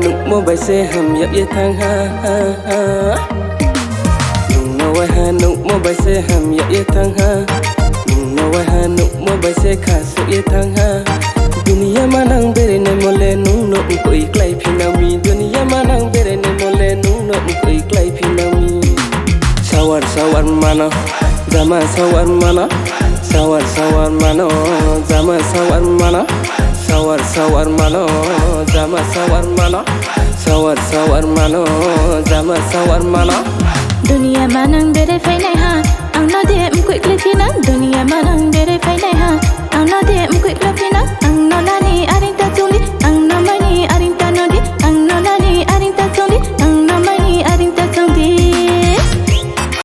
nụ mô bài xe hầm dập ye thang ha nụ wai ha nụ mô bài xe hầm dập ye thang ha nụ wai ha nụ mô bài xe khả sự ye thang ha dunia manang bere ne mole nung no koi klai phinami dunia manang bere ne mole nung no koi klai phinami sawar sawar mana zama sawar mana sawar sawar mana zama sawar mana sawar sawar mana zama sawar mana sawar sawar mana zama sawar mana dunia manang bere phai nai ha